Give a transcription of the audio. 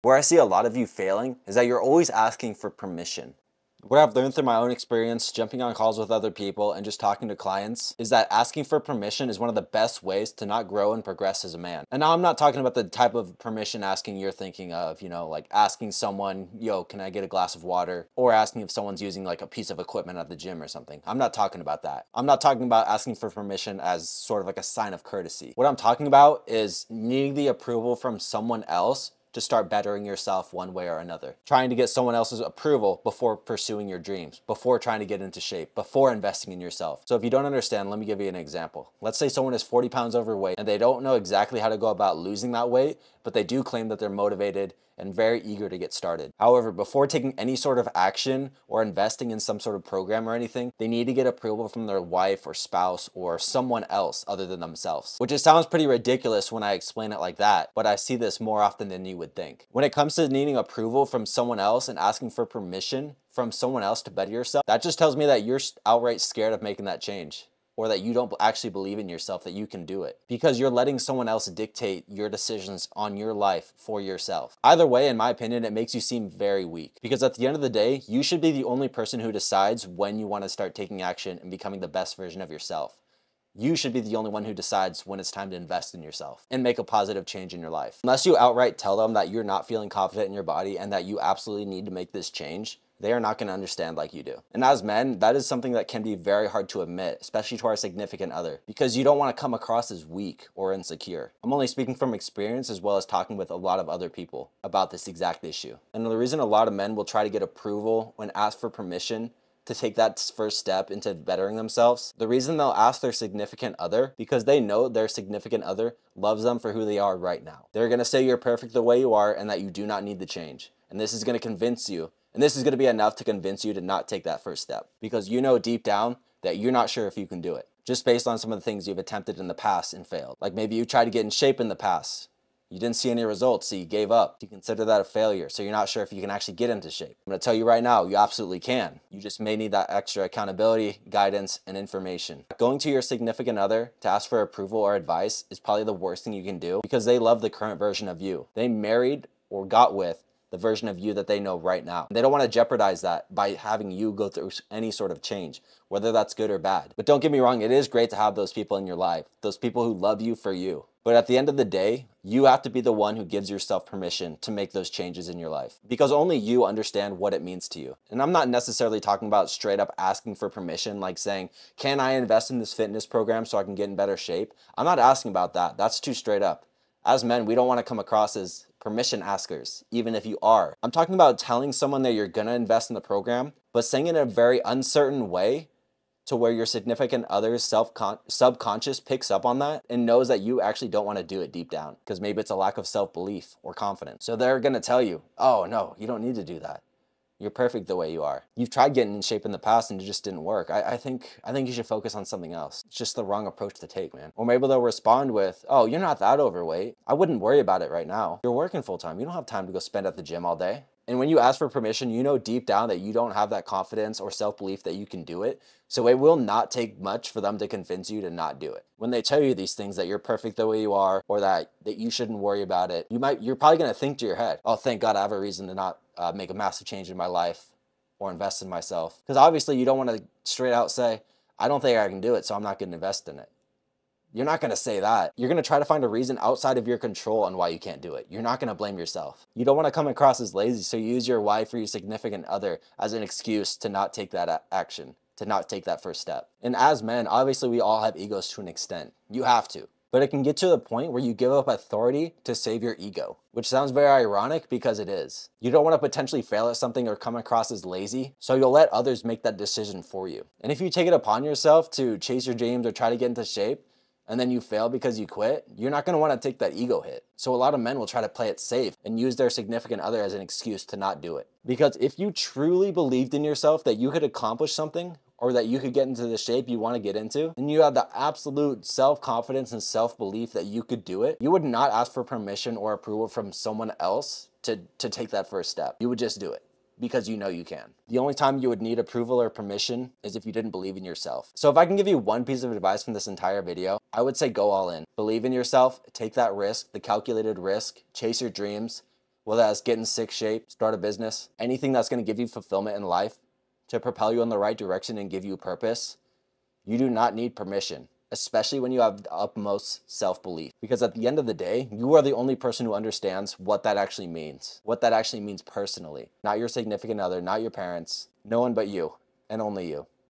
Where I see a lot of you failing is that you're always asking for permission. What I've learned through my own experience, jumping on calls with other people and just talking to clients, is that asking for permission is one of the best ways to not grow and progress as a man. And now I'm not talking about the type of permission asking you're thinking of, like asking someone, yo, can I get a glass of water? Or asking if someone's using like a piece of equipment at the gym or something. I'm not talking about that. I'm not talking about asking for permission as sort of like a sign of courtesy. What I'm talking about is needing the approval from someone else to start bettering yourself one way or another. Trying to get someone else's approval before pursuing your dreams, before trying to get into shape, before investing in yourself. So if you don't understand, let me give you an example. Let's say someone is 40 pounds overweight and they don't know exactly how to go about losing that weight, but they do claim that they're motivated and very eager to get started. However, before taking any sort of action or investing in some sort of program or anything, they need to get approval from their wife or spouse or someone else other than themselves. Which just sounds pretty ridiculous when I explain it like that, but I see this more often than you would think. When it comes to needing approval from someone else and asking for permission from someone else to better yourself, that just tells me that you're outright scared of making that change, or that you don't actually believe in yourself that you can do it, because you're letting someone else dictate your decisions on your life for yourself. Either way, in my opinion, it makes you seem very weak, because at the end of the day, you should be the only person who decides when you want to start taking action and becoming the best version of yourself. You should be the only one who decides when it's time to invest in yourself and make a positive change in your life. Unless you outright tell them that you're not feeling confident in your body and that you absolutely need to make this change, they are not going to understand like you do. And as men, that is something that can be very hard to admit, especially to our significant other, because you don't want to come across as weak or insecure. I'm only speaking from experience as well as talking with a lot of other people about this exact issue. And the reason a lot of men will try to get approval when asked for permission to take that first step into bettering themselves, the reason they'll ask their significant other, because they know their significant other loves them for who they are right now. They're going to say you're perfect the way you are and that you do not need the change. And this is going to convince you, and this is going to be enough to convince you to not take that first step, because you know deep down that you're not sure if you can do it, just based on some of the things you've attempted in the past and failed. Like maybe you tried to get in shape in the past. You didn't see any results, so you gave up. You consider that a failure, so you're not sure if you can actually get into shape. I'm gonna tell you right now, you absolutely can. You just may need that extra accountability, guidance, and information. Going to your significant other to ask for approval or advice is probably the worst thing you can do, because they love the current version of you. They married or got with the version of you that they know right now. They don't want to jeopardize that by having you go through any sort of change, whether that's good or bad. But don't get me wrong, it is great to have those people in your life, those people who love you for you. But at the end of the day, you have to be the one who gives yourself permission to make those changes in your life, because only you understand what it means to you. And I'm not necessarily talking about straight up asking for permission, like saying, can I invest in this fitness program so I can get in better shape? I'm not asking about that. That's too straight up. As men, we don't want to come across as permission askers, even if you are. I'm talking about telling someone that you're gonna invest in the program, but saying it in a very uncertain way to where your significant other's subconscious picks up on that and knows that you actually don't want to do it deep down, because maybe it's a lack of self-belief or confidence. So they're gonna tell you, oh no, you don't need to do that. You're perfect the way you are. You've tried getting in shape in the past and it just didn't work. I think you should focus on something else. It's just the wrong approach to take, man. Or maybe they'll respond with, oh, you're not that overweight. I wouldn't worry about it right now. You're working full time. You don't have time to go spend at the gym all day. And when you ask for permission, you know deep down that you don't have that confidence or self-belief that you can do it. So it will not take much for them to convince you to not do it. When they tell you these things, that you're perfect the way you are, or that you shouldn't worry about it, you're probably gonna think to your head, oh, thank God I have a reason to not make a massive change in my life or invest in myself. Because obviously you don't want to straight out say, I don't think I can do it, so I'm not gonna invest in it. You're not going to say that. You're going to try to find a reason outside of your control on why you can't do it. You're not going to blame yourself. You don't want to come across as lazy, so you use your wife or your significant other as an excuse to not take that action, to not take that first step. And as men, obviously we all have egos to an extent. You have to. But it can get to the point where you give up authority to save your ego, which sounds very ironic because it is. You don't want to potentially fail at something or come across as lazy, so you'll let others make that decision for you. And if you take it upon yourself to chase your dreams or try to get into shape, and then you fail because you quit, you're not going to want to take that ego hit. So a lot of men will try to play it safe and use their significant other as an excuse to not do it. Because if you truly believed in yourself that you could accomplish something, or that you could get into the shape you want to get into, and you have the absolute self-confidence and self-belief that you could do it, you would not ask for permission or approval from someone else to take that first step. You would just do it, because you know you can. The only time you would need approval or permission is if you didn't believe in yourself. So if I can give you one piece of advice from this entire video, I would say go all in. Believe in yourself, take that risk, the calculated risk, chase your dreams, whether that's get in sick shape, start a business, anything that's going to give you fulfillment in life, to propel you in the right direction and give you purpose, you do not need permission, especially when you have the utmost self-belief. Because at the end of the day, you are the only person who understands what that actually means personally. Not your significant other, not your parents, no one but you, and only you.